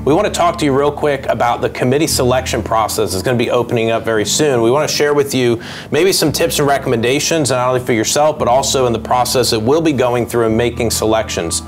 We want to talk to you real quick about the committee selection process. It's going to be opening up very soon. We want to share with you maybe some tips and recommendations, not only for yourself, but also in the process that we'll be going through and making selections.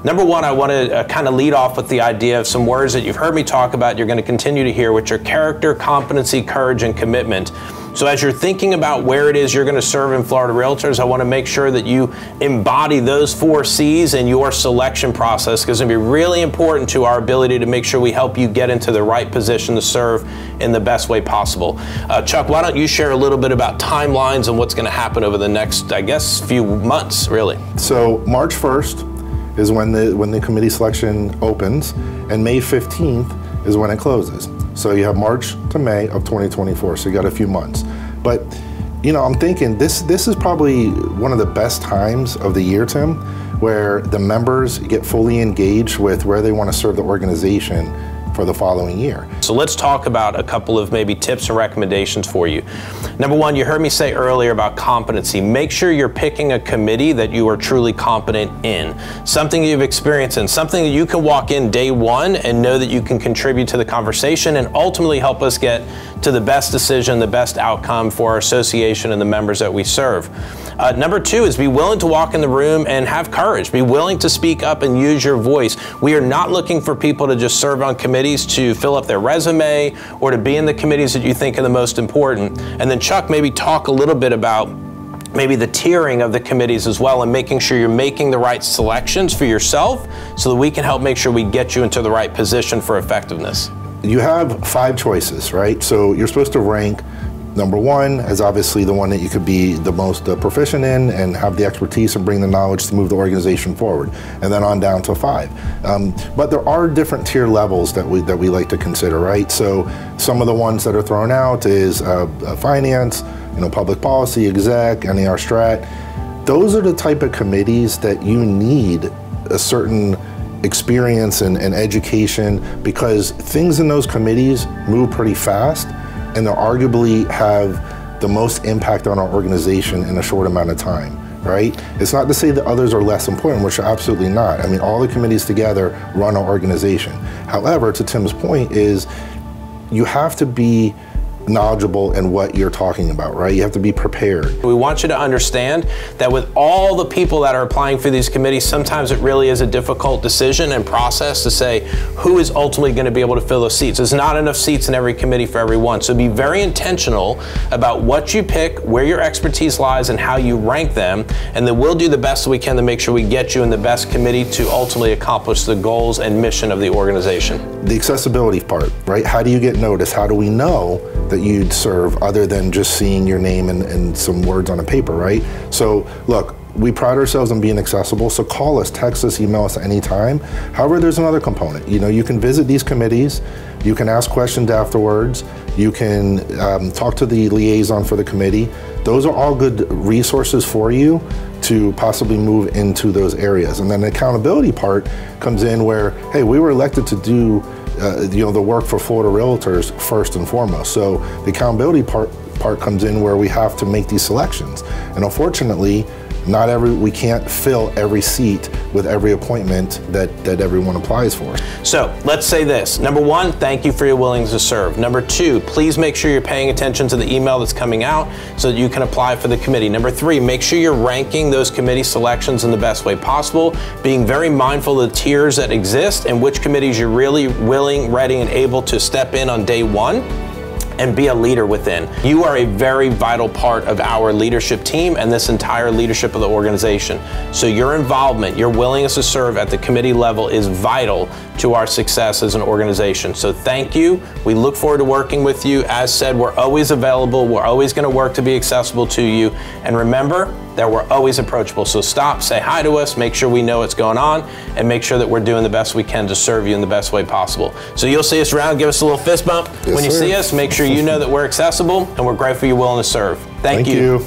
Number one, I want to kind of lead off with the idea of some words that you've heard me talk about, you're going to continue to hear, which are character, competency, courage, and commitment. So as you're thinking about where it is you're going to serve in Florida Realtors, I want to make sure that you embody those 4 C's in your selection process, because it's going to be really important to our ability to make sure we help you get into the right position to serve in the best way possible. Chuck, why don't you share a little bit about timelines and what's going to happen over the next, I guess, few months, really. So March 1st is when the committee selection opens, and May 15th is when it closes. So you have March to May of 2024, so you got a few months. But, you know, I'm thinking this is probably one of the best times of the year, Tim, where the members get fully engaged with where they want to serve the organization for the following year. So let's talk about a couple of maybe tips and recommendations for you. Number one, you heard me say earlier about competency. Make sure you're picking a committee that you are truly competent in, something you've experienced in, something that you can walk in day one and know that you can contribute to the conversation and ultimately help us get to the best decision, the best outcome for our association and the members that we serve. Number two is be willing to walk in the room and have courage. Be willing to speak up and use your voice. We are not looking for people to just serve on committees to fill up their resume or to be in the committees that you think are the most important. And then Chuck, maybe talk a little bit about maybe the tiering of the committees as well, and making sure you're making the right selections for yourself so that we can help make sure we get you into the right position for effectiveness. You have 5 choices, right? So you're supposed to rank number 1 as obviously the one that you could be the most proficient in and have the expertise and bring the knowledge to move the organization forward, and then on down to 5. But there are different tier levels that we like to consider, right? So some of the ones that are thrown out is finance, you know, public policy, exec, NAR strat. Those are the type of committees that you need a certain experience and education, because things in those committees move pretty fast, and they arguably have the most impact on our organization in a short amount of time, right? It's not to say that others are less important, which are absolutely not. I mean, all the committees together run our organization. However, to Tim's point is, you have to be knowledgeable in what you're talking about, right? You have to be prepared. We want you to understand that with all the people that are applying for these committees, sometimes it really is a difficult decision and process to say who is ultimately going to be able to fill those seats. There's not enough seats in every committee for everyone. So be very intentional about what you pick, where your expertise lies, and how you rank them. And then we'll do the best we can to make sure we get you in the best committee to ultimately accomplish the goals and mission of the organization. The accessibility part, right? How do you get noticed? How do we know that you'd serve other than just seeing your name and some words on a paper, right? So look, we pride ourselves on being accessible, so call us, text us, email us anytime. However, there's another component. You know, you can visit these committees, you can ask questions afterwards, you can talk to the liaison for the committee. Those are all good resources for you to possibly move into those areas. And then the accountability part comes in where, hey, we were elected to do you know, the work for Florida Realtors first and foremost. So the accountability part comes in where we have to make these selections. And unfortunately, we can't fill every seat with every appointment that everyone applies for. So let's say this. Number one, thank you for your willingness to serve. Number two, please make sure you're paying attention to the email that's coming out so that you can apply for the committee. Number three, make sure you're ranking those committee selections in the best way possible, being very mindful of the tiers that exist and which committees you're really willing, ready, and able to step in on day one and be a leader within. You are a very vital part of our leadership team and this entire leadership of the organization. So your involvement, your willingness to serve at the committee level is vital to our success as an organization. So thank you. We look forward to working with you. As said, we're always available. We're always going to work to be accessible to you. And remember that we're always approachable. So stop, say hi to us, make sure we know what's going on, and make sure that we're doing the best we can to serve you in the best way possible. So you'll see us around, give us a little fist bump. Yes, when you see us, make sure you know that we're accessible and we're grateful you're willing to serve. Thank you.